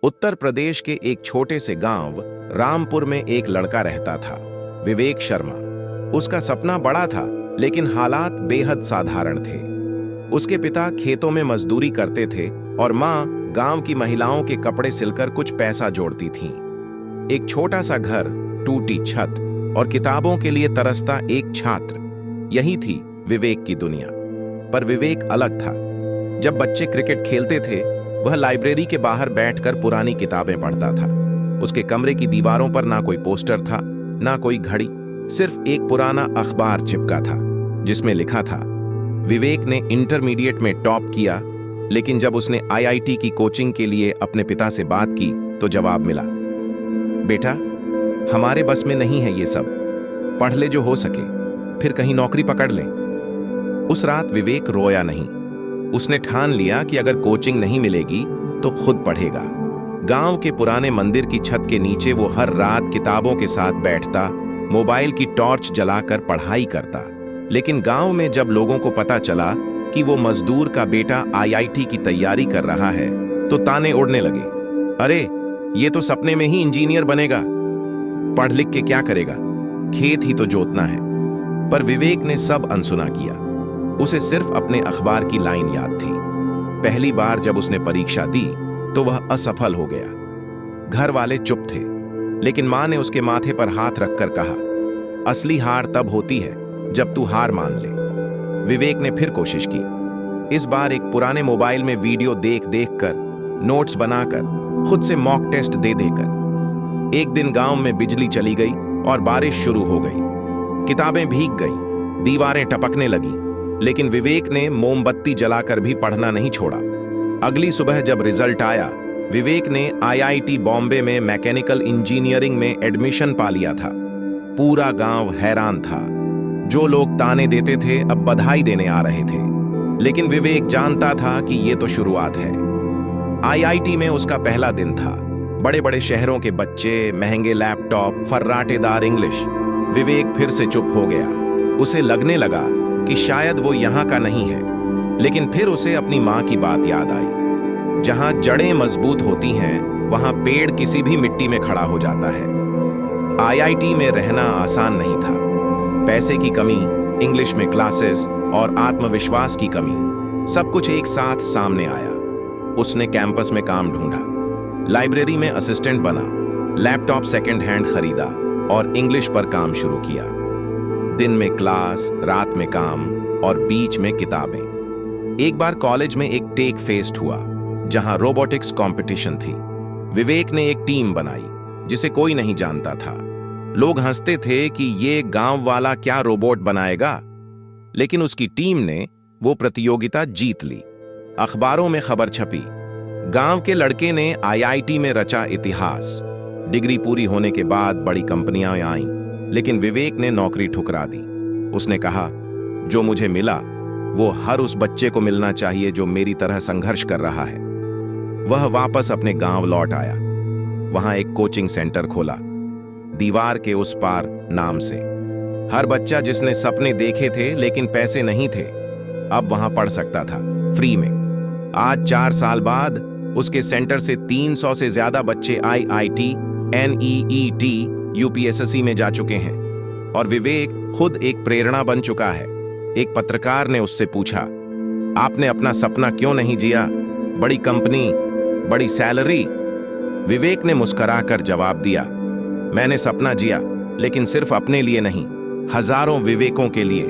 उत्तर प्रदेश के एक छोटे से गांव रामपुर में एक लड़का रहता था, विवेक शर्मा। उसका सपना बड़ा था, लेकिन हालात बेहद साधारण थे। उसके पिता खेतों में मजदूरी करते थे और माँ गांव की महिलाओं के कपड़े सिलकर कुछ पैसा जोड़ती थीं। एक छोटा सा घर, टूटी छत और किताबों के लिए तरसता एक छात्र, यही थी विवेक की दुनिया। पर विवेक अलग था। जब बच्चे क्रिकेट खेलते थे, वह लाइब्रेरी के बाहर बैठकर पुरानी किताबें पढ़ता था। उसके कमरे की दीवारों पर ना कोई पोस्टर था, ना कोई घड़ी, सिर्फ एक पुराना अखबार चिपका था जिसमें लिखा था, विवेक ने इंटरमीडिएट में टॉप किया, लेकिन जब उसने आईआईटी की कोचिंग के लिए अपने पिता से बात की तो जवाब मिला, बेटा, हमारे बस में नहीं है ये सब, पढ़ ले जो हो सके, फिर कहीं नौकरी पकड़ ले। उस रात विवेक रोया नहीं। उसने ठान लिया कि अगर कोचिंग नहीं मिलेगी तो खुद पढ़ेगा। गांव के पुराने मंदिर की छत के नीचे वो हर रात किताबों के साथ बैठता, मोबाइल की टॉर्च जलाकर पढ़ाई करता। लेकिन गांव में जब लोगों को पता चला कि वो मजदूर का बेटा आईआईटी की तैयारी कर रहा है, तो ताने उड़ने लगे। अरे, ये तो सपने में ही इंजीनियर बनेगा, पढ़ लिख के क्या करेगा, खेत ही तो जोतना है। पर विवेक ने सब अनसुना किया। उसे सिर्फ अपने अखबार की लाइन याद थी। पहली बार जब उसने परीक्षा दी तो वह असफल हो गया। घर वाले चुप थे, लेकिन मां ने उसके माथे पर हाथ रखकर कहा, असली हार तब होती है जब तू हार मान ले। विवेक ने फिर कोशिश की। इस बार एक पुराने मोबाइल में वीडियो देख कर, नोट्स बनाकर, खुद से मॉक टेस्ट दे देकर। एक दिन गांव में बिजली चली गई और बारिश शुरू हो गई। किताबें भीग गईं, दीवारें टपकने लगीं, लेकिन विवेक ने मोमबत्ती जलाकर भी पढ़ना नहीं छोड़ा। अगली सुबह जब रिजल्ट आया, विवेक ने आईआईटी बॉम्बे में मैकेनिकल इंजीनियरिंग में एडमिशन पा लिया था। पूरा गांव हैरान था। जो लोग ताने देते थे अब बधाई देने आ रहे थे। लेकिन विवेक जानता था कि यह तो शुरुआत है। आईआईटी में उसका पहला दिन था। बड़े बड़े शहरों के बच्चे, महंगे लैपटॉप, फर्राटेदार इंग्लिश। विवेक फिर से चुप हो गया। उसे लगने लगा कि शायद वो यहाँ का नहीं है। लेकिन फिर उसे अपनी माँ की बात याद आई, जहाँ जड़ें मजबूत होती हैं, वहाँ पेड़ किसी भी मिट्टी में खड़ा हो जाता है। आईआईटी में रहना आसान नहीं था। पैसे की कमी, इंग्लिश में क्लासेस और आत्मविश्वास की कमी, सब कुछ एक साथ सामने आया। उसने कैंपस में काम ढूंढा, लाइब्रेरी में असिस्टेंट बना, लैपटॉप सेकंड हैंड खरीदा और इंग्लिश पर काम शुरू किया। दिन में क्लास, रात में काम और बीच में किताबें। एक बार कॉलेज में एक टेक फेस्ट हुआ, जहां रोबोटिक्स कंपटीशन थी। विवेक ने एक टीम बनाई जिसे कोई नहीं जानता था। लोग हंसते थे कि ये गांव वाला क्या रोबोट बनाएगा, लेकिन उसकी टीम ने वो प्रतियोगिता जीत ली। अखबारों में खबर छपी, गांव के लड़के ने आईआईटी में रचा इतिहास। डिग्री पूरी होने के बाद बड़ी कंपनियां आईं, लेकिन विवेक ने नौकरी ठुकरा दी। उसने कहा, जो मुझे मिला वो हर उस बच्चे को मिलना चाहिए जो मेरी तरह संघर्ष कर रहा है। वह वापस अपने गांव लौट आया। वहां एक कोचिंग सेंटर खोला, दीवार के उस पार नाम से। हर बच्चा जिसने सपने देखे थे लेकिन पैसे नहीं थे, अब वहां पढ़ सकता था, फ्री में। आज 4 साल बाद उसके सेंटर से 300 से ज्यादा बच्चे आईआईटी, एनईईटी, यूपीएसएससी में जा चुके हैं। और विवेक खुद एक प्रेरणा बन चुका है। एक पत्रकार ने उससे पूछा, आपने अपना सपना क्यों नहीं जिया? बड़ी कंपनी, बड़ी सैलरी। विवेक ने मुस्कुराकर जवाब दिया, मैंने सपना जिया, लेकिन सिर्फ अपने लिए नहीं, हजारों विवेकों के लिए।